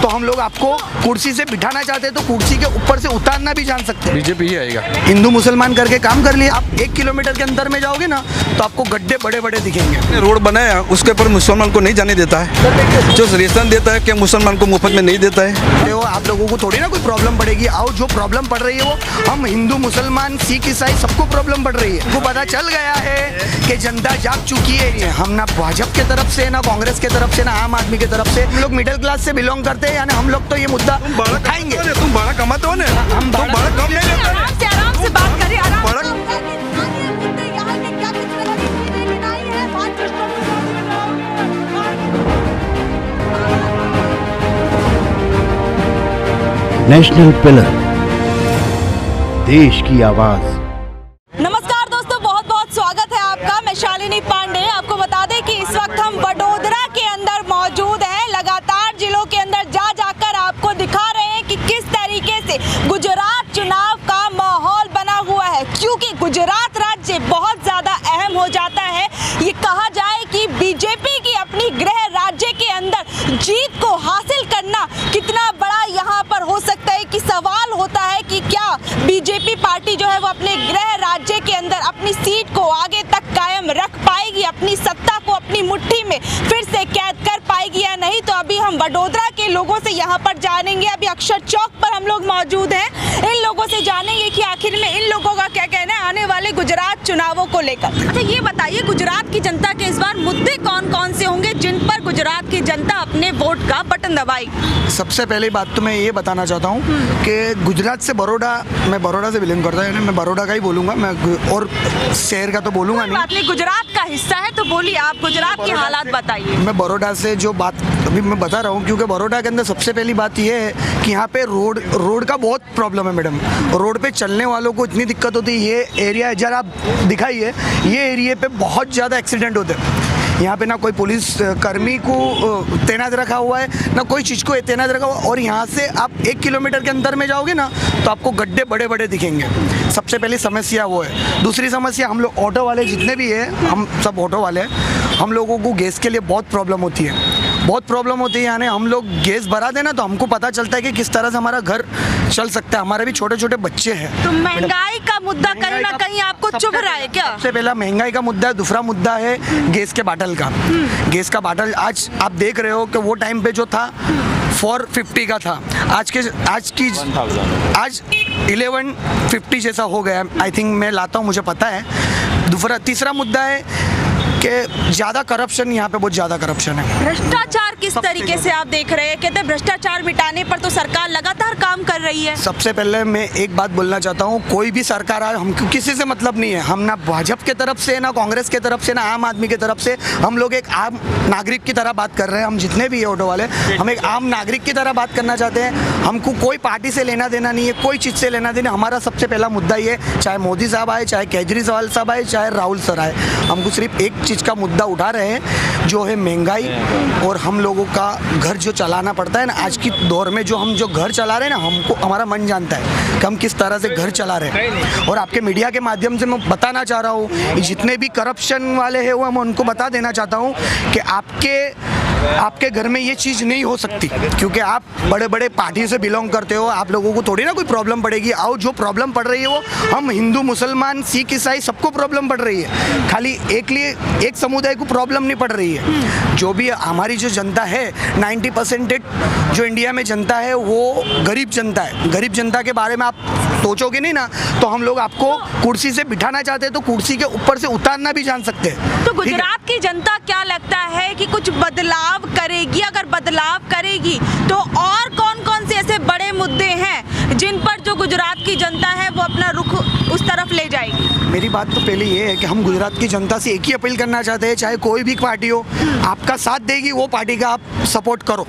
हम लोग आपको कुर्सी से बिठाना चाहते हैं तो कुर्सी के ऊपर से उतारना भी जान सकते हैं। बीजेपी ही आएगा। हिंदू मुसलमान करके काम कर लिया। आप 1 किलोमीटर के अंदर में जाओगे ना तो आपको गड्ढे बड़े बड़े दिखेंगे। रोड बनाया उसके ऊपर मुसलमान को नहीं जाने देता है, जो रेशन देता है क्या मुसलमान को मुफ्त में नहीं देता है। तो आप लोगों को थोड़ी ना कोई प्रॉब्लम पड़ेगी। आओ, जो प्रॉब्लम पड़ रही है वो हम हिंदू मुसलमान सिख ईसाई सबको प्रॉब्लम पड़ रही है। उनको पता चल गया है कि जनता जाग चुकी है। हम ना भाजपा के तरफ से, ना कांग्रेस के तरफ से, ना आम आदमी के तरफ से। हम लोग मिडिल क्लास से बिलोंग करते हैं, यानी हम लोग तो ये मुद्दा उठाएंगे। तुम बड़ा कमाते हो ना, हम बड़ा कम नहीं लेते। आराम से बात करिए। नेशनल पिलर, देश की आवाज। नमस्कार दोस्तों, बहुत बहुत स्वागत है आपका। मैं शालिनी पांडे। आपको बता दें कि इस वक्त हम वडोदरा के अंदर मौजूद हैं। लगातार जिलों के अंदर जा जाकर आपको दिखा रहे हैं कि किस तरीके से गुजरात चुनाव का माहौल बना हुआ है, क्योंकि गुजरात राज्य बहुत ज्यादा अहम हो जाता है। ये कहा जाए कि बीजेपी की अपनी गृह राज्य के अंदर जीत को हासिल करना कितना बड़ा यहाँ पर हो सकता है कि सवाल होता है कि क्या बीजेपी पार्टी जो है वो अपने गृह राज्य के अंदर अपनी सीट को आगे तक कायम रख पाएगी, अपनी सत्ता को अपनी मुट्ठी में फिर से कैद कर पाएगी या नहीं। तो अभी हम वडोदरा के लोगों से यहाँ पर जानेंगे। अभी अक्षर चौक पर हम लोग मौजूद हैं। इन लोगों से जानेंगे कि आखिर में इन लोगों का क्या कहना है आने वाले गुजरात चुनावों को लेकर। अच्छा, ये बताइए गुजरात की जनता के इस बार मुद्दे कौन कौन से होंगे जिन पर गुजरात की जनता अपने वोट का बटन दबाएगी? सबसे पहली बात तो मैं ये बताना चाहता हूँ कि गुजरात से बड़ौदा, मैं बड़ौदा से बिलोंग करता हूँ, मैं बड़ौदा का ही बोलूँगा, मैं और शहर का तो बोलूँगा नहीं। गुजरात का हिस्सा है तो बोलिए, आप गुजरात के हालात बताइए। मैं बड़ौदा से जो बात अभी मैं बता रहा हूँ, क्योंकि बड़ौदा के अंदर सबसे पहली बात ये है कि यहाँ पे रोड का बहुत प्रॉब्लम है मैडम। रोड पे चलने वालों को इतनी दिक्कत होती है। ये एरिया जरा आप दिखाइए, ये एरिया पे बहुत ज़्यादा एक्सीडेंट होते हैं। यहाँ पे ना कोई पुलिस कर्मी को तैनात रखा हुआ है, ना कोई चीज़ को तैनात रखा हुआ है। और यहाँ से आप 1 किलोमीटर के अंदर में जाओगे ना तो आपको गड्ढे बड़े बड़े दिखेंगे। सबसे पहली समस्या वो है। दूसरी समस्या, हम लोग ऑटो वाले जितने भी हैं, हम सब ऑटो वाले हैं, हम लोगों को गैस के लिए बहुत प्रॉब्लम होती है, बहुत प्रॉब्लम होती है। यानी हम लोग गैस भरा देना तो हमको पता चलता है कि किस तरह से हमारा घर चल सकता है। हमारे भी छोटे छोटे बच्चे हैं। तो महंगाई का मुद्दा कहीं ना कहीं आपको चुभ रहा है क्या? सबसे पहला महंगाई का मुद्दा है। दूसरा मुद्दा है गैस के बाटल का। गैस का बाटल आज आप देख रहे हो कि वो टाइम पे जो था 450 का था, आज 1150 जैसा हो गया। आई थिंक मैं लाता हूँ, मुझे पता है। तीसरा मुद्दा है कि ज़्यादा करप्शन, यहाँ पे बहुत ज़्यादा करप्शन है। भ्रष्टाचार किस तरीके से आप देख रहे हैं? कहते हैं भ्रष्टाचार मिटाने पर तो सरकार लगातार काम कर रही है। सबसे पहले मैं एक बात बोलना चाहता हूँ, कोई भी सरकार आए, हमको किसी से मतलब नहीं है। हम ना भाजपा के तरफ से, ना कांग्रेस के तरफ से, ना आम आदमी की तरफ से। हम लोग एक आम नागरिक की तरह बात कर रहे हैं। हम जितने भी ऑटो वाले, हम एक आम नागरिक की तरह बात करना चाहते हैं। हमको कोई पार्टी से लेना देना नहीं है, कोई चीज़ से लेना देना। हमारा सबसे पहला मुद्दा ये, चाहे मोदी साहब आए, चाहे केजरीवाल साहब आए, चाहे राहुल सर आए, हमको सिर्फ एक चीज़ का मुद्दा उठा रहे हैं, जो है महंगाई। और हम लोगों का घर जो चलाना पड़ता है ना, आज की दौर में जो घर चला रहे हैं ना, हमको हमारा मन जानता है कि हम किस तरह से घर चला रहे हैं। और आपके मीडिया के माध्यम से मैं बताना चाह रहा हूँ, जितने भी करप्शन वाले हैं वो मैं उनको बता देना चाहता हूँ कि आपके घर में ये चीज़ नहीं हो सकती, क्योंकि आप बड़े बड़े पार्टी से बिलोंग करते हो। आप लोगों को थोड़ी ना कोई प्रॉब्लम पड़ेगी। आओ, जो प्रॉब्लम पड़ रही है वो हम हिंदू मुसलमान सिख ईसाई सबको प्रॉब्लम पड़ रही है। खाली एक समुदाय को प्रॉब्लम नहीं पड़ रही है। जो भी हमारी जो जनता है, 90% जो इंडिया में जनता है वो गरीब जनता है। गरीब जनता के बारे में आप सोचोगे नहीं ना तो हम लोग आपको कुर्सी से बिठाना चाहते हैं तो कुर्सी के ऊपर से उतारना भी जान सकते हैं। तो गुजरात की जनता क्या लगता है कि कुछ बदलाव करेगी? अगर बदलाव करेगी तो और कौन कौन से ऐसे बड़े मुद्दे हैं जिन पर जो गुजरात की जनता है वो अपना रुख उस तरफ ले जाएगी? मेरी बात तो पहले ये है कि हम गुजरात की जनता से एक ही अपील करना चाहते हैं, चाहे कोई भी पार्टी हो, आपका साथ देगी वो पार्टी का आप सपोर्ट करो।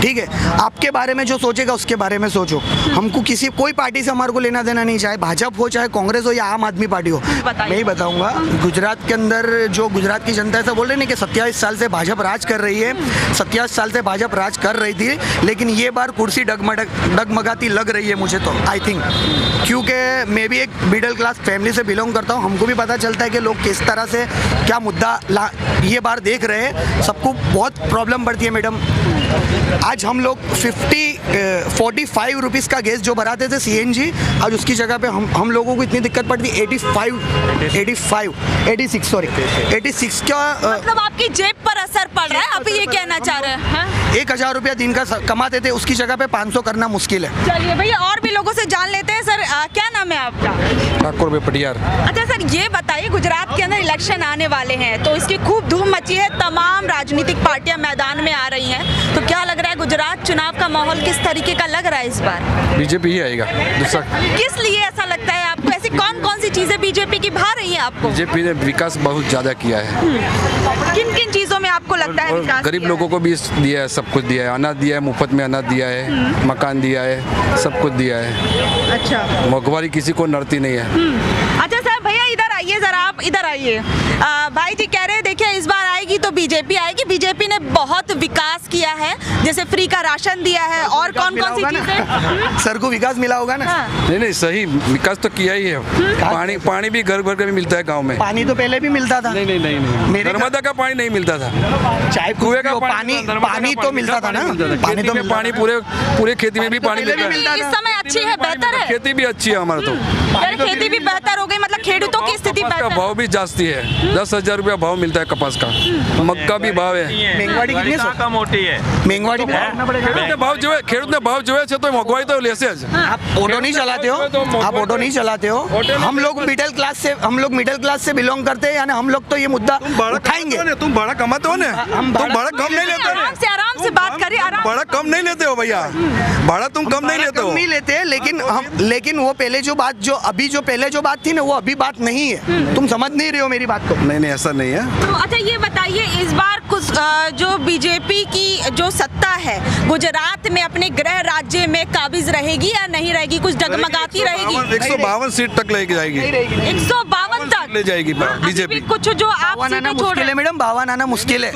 ठीक है, आपके बारे में जो सोचेगा उसके बारे में सोचो। हमको कोई पार्टी से हमारे को लेना देना नहीं, चाहे भाजपा हो, चाहे कांग्रेस हो, या आम आदमी पार्टी हो। मैं ही बताऊंगा, गुजरात के अंदर जो गुजरात की जनता ऐसा बोल रही है कि 27 साल से भाजपा राज कर रही है, 27 साल से भाजपा राज कर रही थी, लेकिन ये बार कुर्सी डगमगाती लग रही है मुझे तो। आई थिंक क्योंकि मैं भी एक मिडिल क्लास फैमिली से बिलोंग करता हूँ, हमको भी पता चलता है कि लोग किस तरह से क्या मुद्दा ये बार देख रहे हैं। सबको बहुत प्रॉब्लम पड़ती है मैडम। आज हम लोग 45 रुपीस का गैस जो भराते थे CNG, आज उसकी जगह पे हम लोगों को इतनी दिक्कत पड़ती 86 का मतलब आपकी जेब पर असर पड़ रहा है, आप ये कहना चाह रहे हैं? 1000 रुपया दिन का कमाते थे, उसकी जगह पे 500 करना मुश्किल है। चलिए भैया और भी लोगों से जान लेते हैं। सर क्या नाम है आपका? ठाकुर पटियार। अच्छा सर, ये बताइए गुजरात के अंदर इलेक्शन आने वाले हैं तो इसकी खूब धूम मची है, तमाम राजनीतिक पार्टियां मैदान में आ रही हैं, तो क्या लग रहा है गुजरात चुनाव का माहौल किस तरीके का लग रहा है इस बार? बीजेपी ही आएगा, दूसरा किस लिए ऐसा लगता है आपको? ऐसी कौन कौन सी चीजें बीजेपी की भा रही है आपको? बीजेपी ने विकास बहुत ज़्यादा किया है। किन किन चीजों में आपको लगता है और विकास गरीब किया लोगों को भी दिया है, सब कुछ दिया है, अनाज दिया है, मुफ्त में अनाज दिया है, मकान दिया है, सब कुछ दिया है। है? अच्छा महंगाई किसी को नड़ती नहीं है। अच्छा सर, भैया इधर आइए जरा, आप इधर आइए। भाई जी कह रहे हैं देखिए इस बार आएगी तो बीजेपी आएगी, बीजेपी ने बहुत विकास किया है, जैसे फ्री का राशन दिया है और कौन कौन सी चीजें? सर को विकास मिला होगा ना? हाँ। नहीं सही विकास तो किया ही है। पानी भी घर घर में मिलता है गांव में। पानी तो पहले भी मिलता था। नहीं मेरे नर्मदा का पानी नहीं मिलता था, चाय कुएं का पानी तो मिलता था ना। पानी तो पानी पूरे खेती में भी पानी पहले भी मिलता है। मिलता इस समय अच्छी है, बेहतर है? खेती भी अच्छी है हमारा तो। यार खेती भी बेहतर हो गई, मतलब खेडूतों की स्थिति कपास का बेहतर भाव भी जास्ती है, 10,000 रुपया भाव मिलता है कपास का। मक्का भी भाव है। महंगाई कितनी है? का मोटी है महंगाई भाव जो है खेडूत ने भाव जो है तो महंगाई तो लेसे आप ऑटो नहीं चलाते हो, आप ऑटो नहीं चलाते हो। हम लोग मिडिल क्लास से बिलोंग करते हैं, यानी हम लोग तो ये मुद्दा उठाएंगे। तुम भाड़ा कमाते हो ना, तुम भाड़ा कम नहीं लेते हो। आराम से बात करिए, आराम भाड़ा कम नहीं लेते हो भैया, भाड़ा तुम कम नहीं लेते हो। नहीं लेते, लेकिन वो पहले जो बात पहले जो बात थी ना, वो अभी बात नहीं है। तुम समझ नहीं रहे हो मेरी बात को। नहीं ऐसा नहीं है। तो अच्छा ये बताइए इस बार कुछ जो बीजेपी की जो सत्ता है गुजरात में अपने गृह राज्य में काबिज रहेगी या नहीं रहेगी? कुछ डगमगाती रहेगी? 152 सीट तक लेके जाएगी। 152 तक ले जाएगी बीजेपी। कुछ जो आप बावन आना मुश्किल है मैडम, 52 आना मुश्किल है।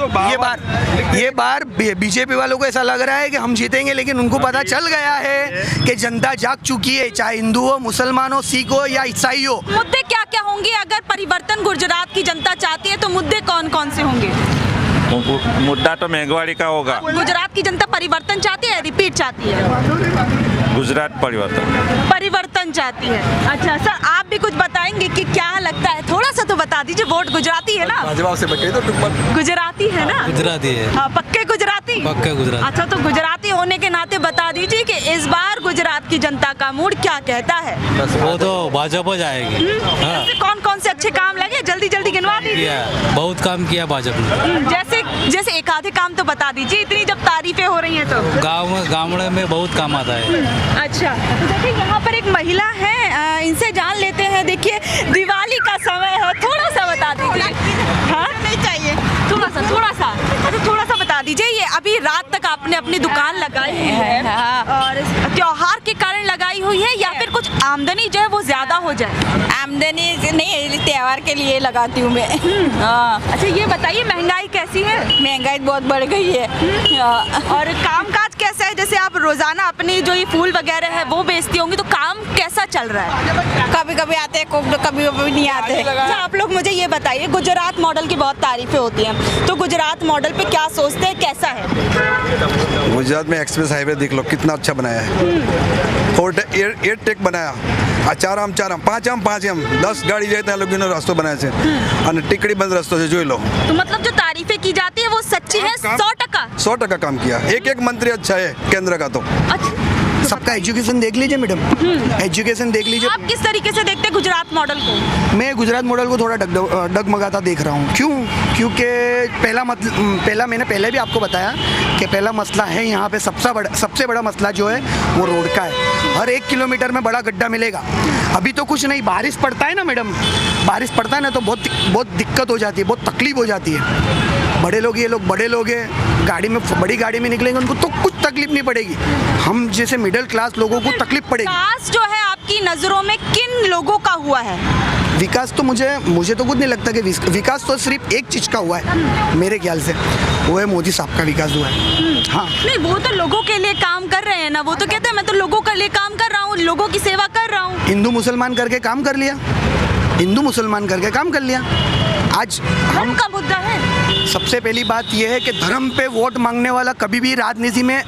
ये बार बीजेपी वालों को ऐसा लग रहा है कि हम जीतेंगे, लेकिन उनको पता चल गया है कि जनता जाग चुकी है, चाहे हिंदू हो, मुसलमान हो, सिख हो या ईसाई हो। मुद्दे क्या क्या होंगे अगर परिवर्तन गुजरात की जनता चाहती है तो मुद्दे कौन कौन से होंगे? मुद्दा तो महंगाई का होगा। गुजरात की जनता परिवर्तन चाहती है, रिपीट चाहती है? गुजरात परिवर्तन चाहती है। अच्छा सर, आप भी कुछ बताएंगे कि क्या लगता है? थोड़ा सा तो बता दीजिए। वोट गुजराती है ना? गुजराती है ना? गुजराती है। हाँ, पक्के गुजराती? पक्का गुजराती। अच्छा, तो गुजराती होने के नाते बता दीजिए कि इस बार गुजरात की जनता का मूड क्या कहता है? वो तो भाजपा जाएगी। हाँ। कौन कौन से अच्छे काम लगे, जल्दी जल्दी गिनवा दीजिए। बहुत काम किया भाजपा ने। जैसे एक आधे काम तो बता दीजिए, इतनी जब तारीफें हो रही हैं तो। गाँव में बहुत काम आता है। अच्छा, तो देखिए यहाँ पर एक महिला है, इनसे जान लेते हैं। देखिए दिवाली का समय है, थोड़ा सा बता दीजिए। हाँ, नहीं चाहिए, थोड़ा सा अच्छा थोड़ा सा बता दीजिए। ये अभी रात तक आपने अपनी दुकान लगाई है और त्योहार के कारण लगाई हुई है या फिर कुछ आमदनी जो है वो ज्यादा हो जाए? आमदनी नहीं, त्योहार के लिए लगाती हूँ मैं। हाँ। अच्छा ये बताइए महंगाई कैसी है? महंगाई बहुत बढ़ गई है। और कामकाज कैसा है? जैसे आप रोजाना अपनी जो ये फूल वगैरह है वो बेचती होंगी, तो काम कैसा चल रहा है? कभी कभी आते हैं, कभी नहीं आते। अच्छा, आप लोग मुझे ये बताइए, गुजरात मॉडल की बहुत तारीफें होती हैं, तो गुजरात मॉडल पे क्या सोचते हैं, कैसा है? गुजरात में एक्सप्रेस हाईवे देख लो कितना अच्छा बनाया है। एयर टेक बनाया, चार आम 5 आम 10 गाड़ी जाए ત્યાં લોકોનો રસ્તો બનાવે છે અને ટીકડી બંધ રસ્તો છે, જોઈ लो। तो मतलब जो तारीफें की जाती है वो सच्ची है 100%? 100% काम किया, एक मंत्री अच्छा है केंद्र का तो। अच्छा, सबका एजुकेशन देख लीजिए मैडम, एजुकेशन देख लीजिए। आप किस तरीके से देखते हैं गुजरात मॉडल को? मैं गुजरात मॉडल को थोड़ा डगमगाता देख रहा हूँ। क्यों? क्योंकि पहला मैंने पहले भी आपको बताया कि पहला मसला है यहाँ पे, सबसे बड़ा मसला जो है वो रोड का है। हर 1 किलोमीटर में बड़ा गड्ढा मिलेगा। अभी तो कुछ नहीं, बारिश पड़ता है ना मैडम, बारिश पड़ता है ना तो बहुत दिक्कत हो जाती है, बहुत तकलीफ हो जाती है। बड़े लोग हैं, बड़ी गाड़ी में निकलेंगे, उनको तो कुछ तकलीफ नहीं पड़ेगी। हम जैसे मिडिल क्लास लोगों को तकलीफ पड़ेगी। विकास जो है आपकी नजरों में किन लोगों का हुआ है? विकास तो मुझे तो कुछ नहीं लगता कि विकास तो सिर्फ एक चीज़ का हुआ है मेरे ख्याल से, वो है मोदी साहब का विकास हुआ है। हाँ, नहीं वो तो लोगों के लिए काम कर रहे हैं ना, वो तो कहते हैं मैं तो लोगों के लिए काम कर रहा हूँ, लोगों की सेवा कर रहा हूँ। हिंदू मुसलमान करके काम कर लिया, हिंदू मुसलमान करके काम कर लिया। आज धर्म का मुद्दा है। सबसे पहली बात यह है कि धर्म पे वोट मांगने वाला कभी भी राजनीति में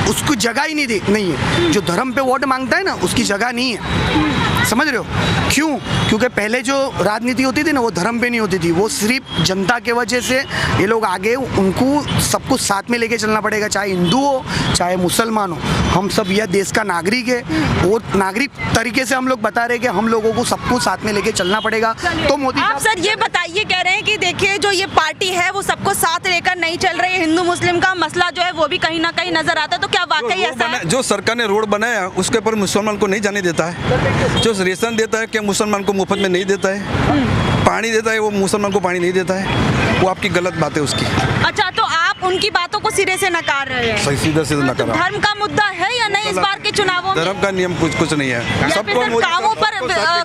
उसको जगह ही नहीं है। जो धर्म पे वोट मांगता है ना, उसकी जगह नहीं है। समझ रहे हो क्यों? क्योंकि पहले जो राजनीति होती थी ना, वो धर्म पे नहीं होती थी, वो सिर्फ जनता के वजह से ये लोग आगे, उनको सब कुछ साथ में लेके चलना पड़ेगा, चाहे हिंदू हो चाहे मुसलमान हो। हम सब यह देश का नागरिक है और नागरिक तरीके से हम लोग बता रहे हैं कि हम लोगों को सब कुछ साथ में लेके चलना पड़ेगा। तो मोदी आप सर ये बताइए, कह रहे हैं कि देखिए जो ये पार्टी है वो सबको साथ लेकर नहीं चल रही है, हिंदू मुस्लिम का मसला जो है वो भी कहीं ना कहीं नजर आता है, तो क्या वाकई ऐसा है? जो सरकार ने रोड बनाया उसके ऊपर मुसलमान को नहीं जाने देता है। जो रेशन देता है क्या मुसलमान को मुफ्त में नहीं देता है? पानी देता है वो मुसलमान को पानी नहीं देता है। वो आपकी गलत बात है उसकी। अच्छा, तो आप उनकी बातों को सिरे से नकार रहे हैं? सही सीधा सीधा नकार। धर्म का मुद्दा है या नहीं इस बार के चुनावों में? धर्म का नियम कुछ नहीं है। सबको कामों पर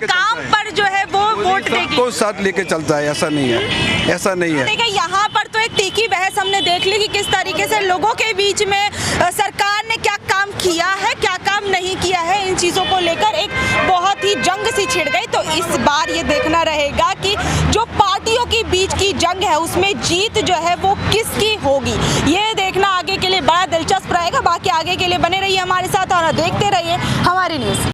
काम पर जो है वो वोट देगी, सबको साथ लेके चलता है। ऐसा नहीं है, ऐसा नहीं है। देखिए यहाँ पर तो एक तीखी बहस हमने देख ली कि किस तरीके से लोगों के बीच में सरकार ने क्या काम किया है, क्या काम नहीं किया है, इन चीज़ों को लेकर एक बहुत ही जंग सी छिड़ गई। तो इस बार ये देखना रहेगा कि जो पार्टियों के बीच की जंग है उसमें जीत जो है वो किसकी होगी, ये देखना आगे के लिए बड़ा दिलचस्प रहेगा। बाकी आगे के लिए बने रहिए हमारे साथ और देखते रहिए हमारी न्यूज़।